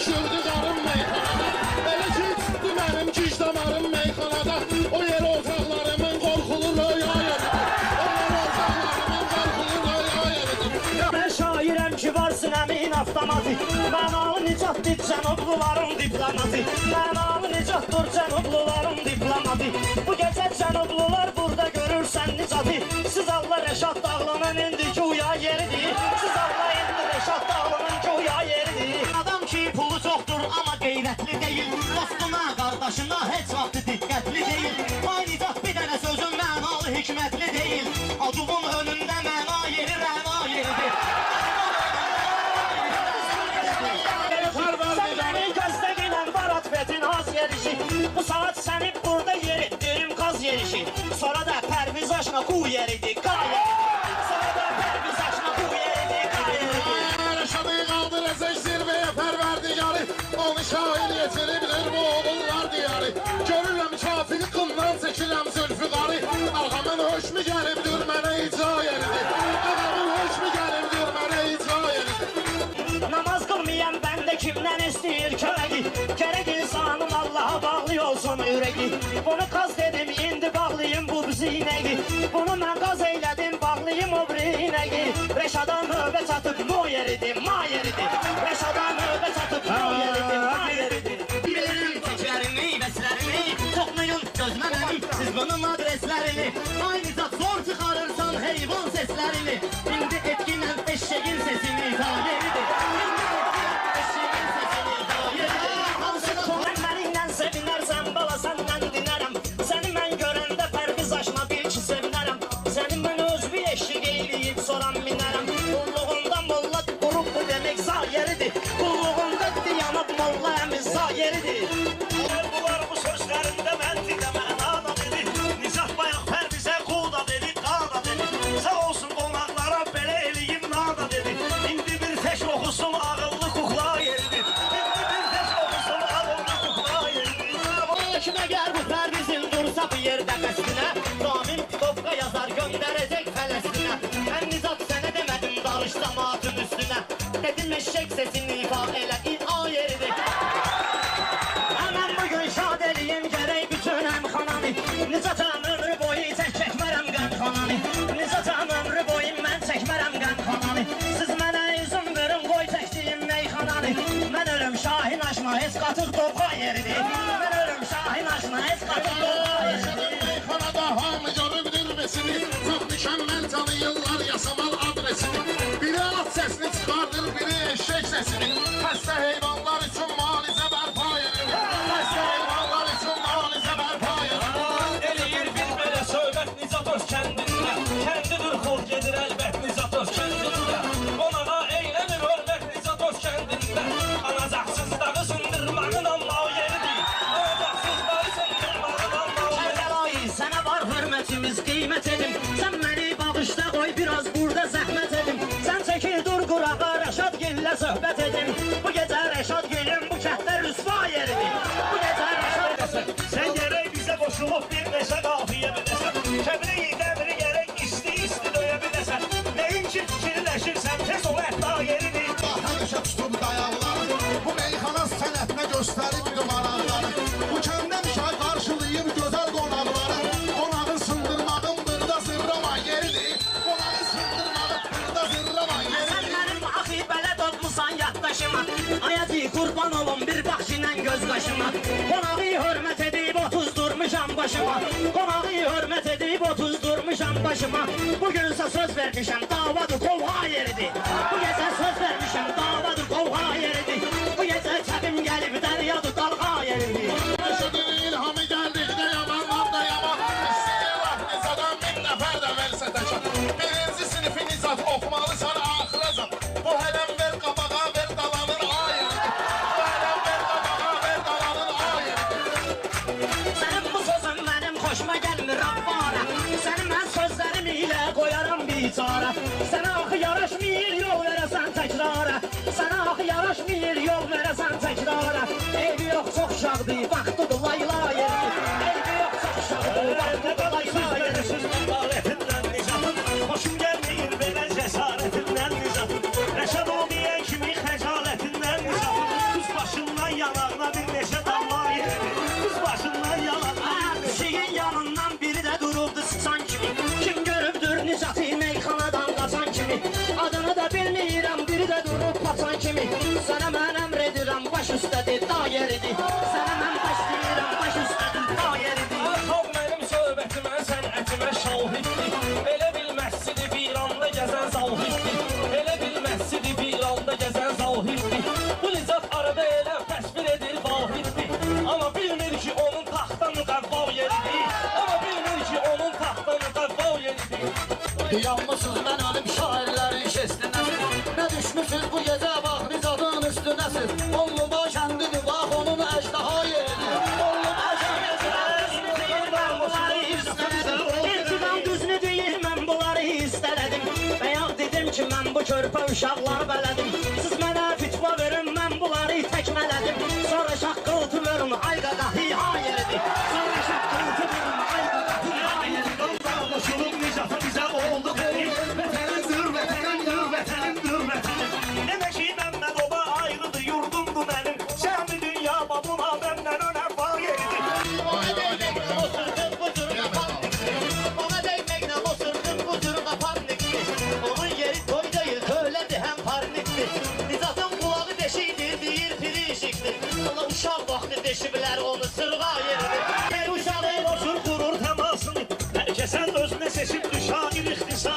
düşürdü qarım meyxanada. Elə ki çıxdı mənim gic damarım meyxanada. O yer otaqlarımın qorxulu röya yeridir. Onlar otaqlarımın qorxulu röya yeridir. Mən şairəm ki varsın əmin avtomatik. Mənalı nicatdır cənubluların diplomatik. Mənalı nicatdır cənubluların diplomatik. Bu gecə cənublular burada görürsən nicatik. Siz Allah Rəşad Dağlı'nın indi güya yeridir. Siz Allah indi Rəşad Dağlı'nın güya yeridir. Adam ki pulu çoxdur amma qeyrətli deyil. Dostuna, qardaşına heç vaxtı diqqətli deyil. Ay nicat bir dənə sözün mənalı hikmətli deyil. Acuvun önündə məna yeri rəna yeridir. Sən məni gözdə gilən var atfetin az yerişi. Bu saat səni burada yer etdirim qaz yerişi. Sonra da pərviz aşına qu yeridir qayır. Sonra da pərviz aşına qu yeridir qayır. Rəşadı qaldıracaq zirvəyə pərverdigarı. Onu şair yetirebilir bu oğullar diyarı. Görürəm kafiri qımdan çəkirəm zülfüqarı. Ağamın hökmü gəlibdir mənə icra yeridir. Ağamın hökmü gəlibdir mənə icra yeridir. Namaz qılmayan bəndə kimdən istəyir köləgi. Gərək insanın Allaha bağlı olsun ürəgi. Bunu qaz dedim, indi bağlıyım bu zinəgi. Bunu mən qaz eylədim, bağlıyım o brinəgi. Rəşada növbə çatıb mo yeridir, ma yeridir. Rəşada növbə çatıb mo yeridir, ma yeridir. Bilirim təklərini, bəslərini, toxlayın gözmə mənim, siz bunun adreslərini. Aynı zat zor çıxarırsan heyvan seslərini. İndi etkinlə eşeğin sesini tayeridir. Sevinərsən bala səndən dinərəm. Səni mən görəndə pərviz aşına bil ki sevinərəm. Səni mən özbü eşik eyləyib soran minərəm. Qulluğunda molla qurub bu demək zayeridir. Qulluğunda diyanıb molla əmiz zayeridir. Bunlar bu sözlərində məntiqə mənada dedi. Nizah bayaq pərvizə quda dedi, qada dedi. Sağ olsun qonaqlara belə eləyim nada dedi. İndi bir tək oxusun ağıllı kuxla yeridir. Əgər bu pərvizin dursa bu yerdə qəsdinə, Ramil Pitovka yazar göndərəcək Fələstinə. Mən nizat sənə demədim darış cəmaatın üstünə. Dedim eşək sesini ifa elə İA yeridir. Mən bugün şad eləyim gərək bütün əmxananı. Nizatam ömrü boyu çək çəkmərəm qənxananı. Nizatam ömrü boyu mən çəkmərəm qənxananı. Siz mənə izin verin qoy çəkdiyim meyxananı. Mən ölüm Şahin aşma heç qatıq torqa yeridir. Mən ölüm Şahin aşma heç qatıq torqa yeridir. Meyxanada hamı görübdür besini. Çox mükəmməl tanıyırlar yasamal adresini. Biri at səsini çıxardır, biri eşək səsini. Xəstə heyvanlar üçün müalicə bərpa edilir. Xəstə heyvanlar üçün müalicə bərpa edilir. Eləyir bir belə söhbət Nizatos kəndində. Kəndidir xod gedir əlbət Nizatos kəndində. Qonağa eylənir hörmət Nizatos kəndində. Anacaqsız dağı sındırmağın amma o yeridir. Anacaqsız dağı sındırmağın amma o yeridir. Sənə var hörmətimiz qiymət edim. Sən məni bağışla qoy biraz burada zəhmət edim. Sən çəkil dur qurağa Rəşad gillə söhbət edim. Bu gecə Rəşad gilin bu kəhtdə rüsva yeridir. Bu gecə Rəşad Sən gərək bizə qoşulub bir neçə qafiyə biləsən. Kəbri dəmiri gərək isti döyə biləsən. Nəyin ki fikirləşirsən tez ol əhda yeridir. Həmişə tutub dayaqları. Bu meyxana sənətinə göstərib maraqları. Bu kəndə müşay qarşılayıb gözəl qonaqları. Qonağı sındırmağın burada zırrama yeridir. Qonağı sındırmağın burada zırrama yeridir. Sən mənim axı bələd olmusan yaddaşıma. Ayacı qurban olun bir bax ilə göz qaşıma. Qonağı hörmət edib 30 durmuşam başıma. Qonağı hörmət edib 30 durmuşam başıma. Bugünsə söz vermişəm davadır qovha yeridir. Bu gecə söz vermişəm davadır qovha yeridir. Bu gecə kəbim gəlib dəryadır dalğa yeridir. Rəşadın ilhamı gəldikdə yamanlar da yaman. İstəyirlər Nizadan 1000 nəfər də versə təkan. Birinci sinifi Nizad oxumalısan axıracan. Bu hələm ver qabağa ver dalanın ayırdır. Bu hələm ver qabağa ver dalanın ayırdır. Sənin bu sözün mənim xoşuma gəlmir Rabbana. Səni mən sözlərim ilə qoyaram bicara. Sənə axı yaraşmıyır yol verəsən təkrara. Sənə axı yaraşmıyır yol verəsən təkrara. Eybi yox çox uşaqdır, vaxtıdır layla yeridir. Eybi yox çox uşaqdır, vaxtıdır layla yeridir. Adaletindən Nizatın, hoşum gəlməyir belə cəsarətindən Nizatın. Rəşad o deyən kimi xəcalətindən Nizatın. Düz başı kimi. Adını da bilmirəm, biri də durub paçan kimi. Sənə mən əmr edirəm, baş üstədir, da yeridir. Sənə mən başlayıram, baş üstədir, da yeridir. Xalq mənim söhbətimə, sənətimə şahiddir. Elə bil məscidi bir anda gəzən zahiddir. Elə bil məscidi bir anda gəzən zahiddir. Bu nizat arada elə təsvir edir vahiddir. Amma bilmir ki onun taxta müqəvva yeridir. Amma bilmir ki onun taxta müqəvva yeridir. Yanmışsınız mən ölüm şairlərin şestinə. Nə düşmüşsünüz bu gecə bax Nizadın üstünəsiz. Olluba kəndidir bax onun əjdaha yeridir. Olluba İltiqam düzünü deyir, mən bunları istələdim. Bayaq dedim ki, mən bu körpə uşaqları bələdim. Siz mənə fitva verin, mən bunları təkmələdim. Sonra şaqqıltı verin, ay qaqa, hiha yeridir. Sonra şaqqıltı verin, ay qaqa, hiha yeridir. Konuşulub Nicata bizə oldu qeyb. Vətənimdir, vətənimdir, vətənimdir, vətənim. Demək ki, məndən oba ayrıdır, yurdumdur mənim. Şəhmi dünya babuna məndən önəm var yeridir. Ona dəyməklə o sırtın bu cür qapanlıqdır. Ona dəyməklə o sırtın bu cür qapanlıqdır. Onun yeri toydayı, tövlədir, həm parnikdir. Nizatın qulağı deşikdir, deyir pirişikdir. Ola uşaq vaxtı deşiblər onu sırğa yeridir. Bir uşağı boşur qurur təmasını. Hər kəsən özünə seçib şair ixtisar.